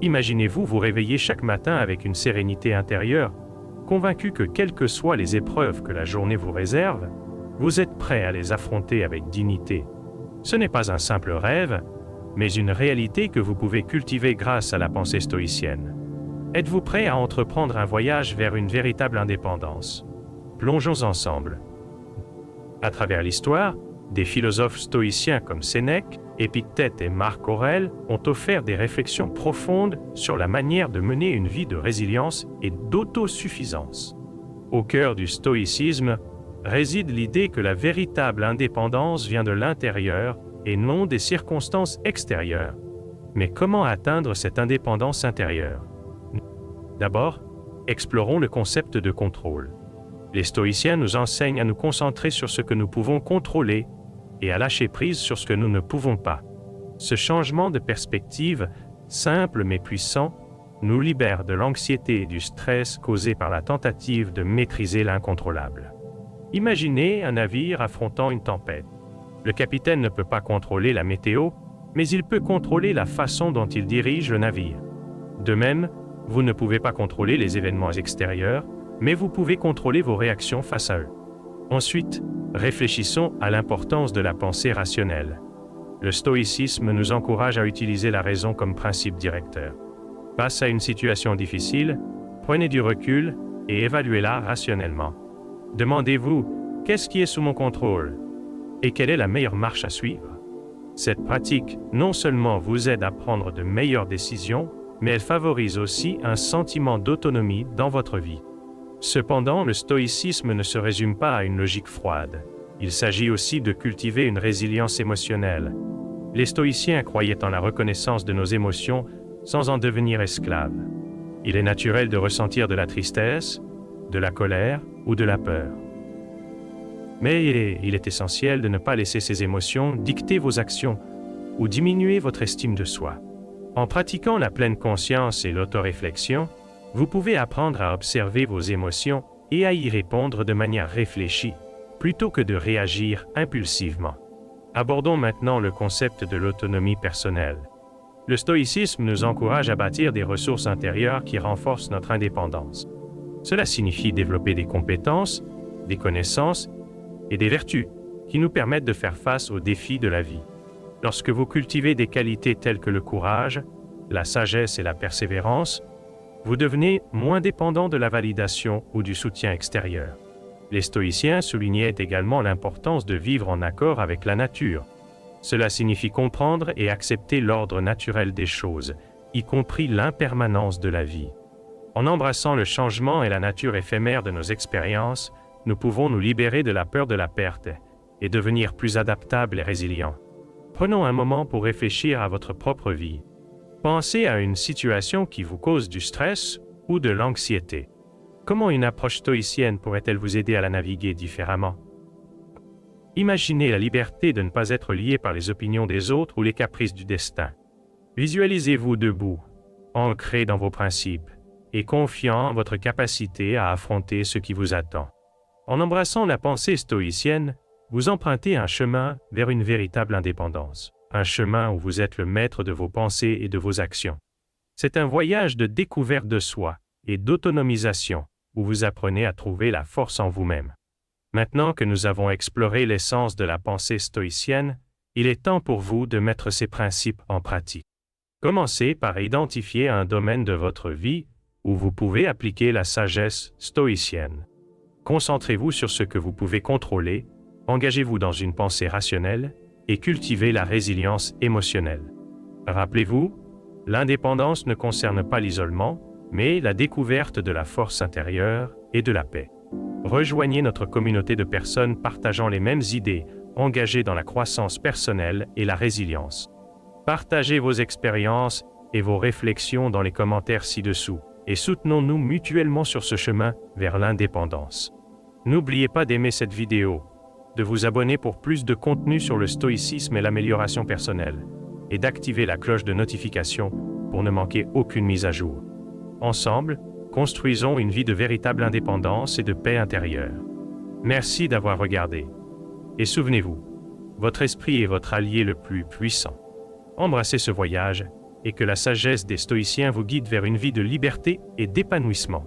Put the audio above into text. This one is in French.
Imaginez-vous vous réveiller chaque matin avec une sérénité intérieure, convaincu que quelles que soient les épreuves que la journée vous réserve, vous êtes prêt à les affronter avec dignité. Ce n'est pas un simple rêve, mais une réalité que vous pouvez cultiver grâce à la pensée stoïcienne. Êtes-vous prêt à entreprendre un voyage vers une véritable indépendance? Plongeons ensemble. À travers l'histoire, des philosophes stoïciens comme Sénèque, Épictète et Marc Aurèle ont offert des réflexions profondes sur la manière de mener une vie de résilience et d'autosuffisance. Au cœur du stoïcisme réside l'idée que la véritable indépendance vient de l'intérieur et non des circonstances extérieures. Mais comment atteindre cette indépendance intérieure? D'abord, explorons le concept de contrôle. Les stoïciens nous enseignent à nous concentrer sur ce que nous pouvons contrôler et à lâcher prise sur ce que nous ne pouvons pas. Ce changement de perspective, simple mais puissant, nous libère de l'anxiété et du stress causés par la tentative de maîtriser l'incontrôlable. Imaginez un navire affrontant une tempête. Le capitaine ne peut pas contrôler la météo, mais il peut contrôler la façon dont il dirige le navire. De même, vous ne pouvez pas contrôler les événements extérieurs, mais vous pouvez contrôler vos réactions face à eux. Ensuite, réfléchissons à l'importance de la pensée rationnelle. Le stoïcisme nous encourage à utiliser la raison comme principe directeur. Face à une situation difficile, prenez du recul et évaluez-la rationnellement. Demandez-vous, qu'est-ce qui est sous mon contrôle? Et quelle est la meilleure marche à suivre? Cette pratique non seulement vous aide à prendre de meilleures décisions, mais elle favorise aussi un sentiment d'autonomie dans votre vie. Cependant, le stoïcisme ne se résume pas à une logique froide. Il s'agit aussi de cultiver une résilience émotionnelle. Les stoïciens croyaient en la reconnaissance de nos émotions sans en devenir esclaves. Il est naturel de ressentir de la tristesse, de la colère ou de la peur. Mais il est essentiel de ne pas laisser ces émotions dicter vos actions ou diminuer votre estime de soi. En pratiquant la pleine conscience et l'autoréflexion, vous pouvez apprendre à observer vos émotions et à y répondre de manière réfléchie, plutôt que de réagir impulsivement. Abordons maintenant le concept de l'autonomie personnelle. Le stoïcisme nous encourage à bâtir des ressources intérieures qui renforcent notre indépendance. Cela signifie développer des compétences, des connaissances et des vertus qui nous permettent de faire face aux défis de la vie. Lorsque vous cultivez des qualités telles que le courage, la sagesse et la persévérance, vous devenez moins dépendant de la validation ou du soutien extérieur. Les stoïciens soulignaient également l'importance de vivre en accord avec la nature. Cela signifie comprendre et accepter l'ordre naturel des choses, y compris l'impermanence de la vie. En embrassant le changement et la nature éphémère de nos expériences, nous pouvons nous libérer de la peur de la perte et devenir plus adaptables et résilients. Prenons un moment pour réfléchir à votre propre vie. Pensez à une situation qui vous cause du stress ou de l'anxiété. Comment une approche stoïcienne pourrait-elle vous aider à la naviguer différemment? Imaginez la liberté de ne pas être lié par les opinions des autres ou les caprices du destin. Visualisez-vous debout, ancré dans vos principes, et confiant en votre capacité à affronter ce qui vous attend. En embrassant la pensée stoïcienne, vous empruntez un chemin vers une véritable indépendance. Un chemin où vous êtes le maître de vos pensées et de vos actions. C'est un voyage de découverte de soi et d'autonomisation où vous apprenez à trouver la force en vous-même. Maintenant que nous avons exploré l'essence de la pensée stoïcienne, il est temps pour vous de mettre ces principes en pratique. Commencez par identifier un domaine de votre vie où vous pouvez appliquer la sagesse stoïcienne. Concentrez-vous sur ce que vous pouvez contrôler, engagez-vous dans une pensée rationnelle et cultivez la résilience émotionnelle. Rappelez-vous, l'indépendance ne concerne pas l'isolement, mais la découverte de la force intérieure et de la paix. Rejoignez notre communauté de personnes partageant les mêmes idées, engagées dans la croissance personnelle et la résilience. Partagez vos expériences et vos réflexions dans les commentaires ci-dessous, et soutenons-nous mutuellement sur ce chemin vers l'indépendance. N'oubliez pas d'aimer cette vidéo, de vous abonner pour plus de contenu sur le stoïcisme et l'amélioration personnelle, et d'activer la cloche de notification pour ne manquer aucune mise à jour. Ensemble, construisons une vie de véritable indépendance et de paix intérieure. Merci d'avoir regardé. Et souvenez-vous, votre esprit est votre allié le plus puissant. Embrassez ce voyage et que la sagesse des stoïciens vous guide vers une vie de liberté et d'épanouissement.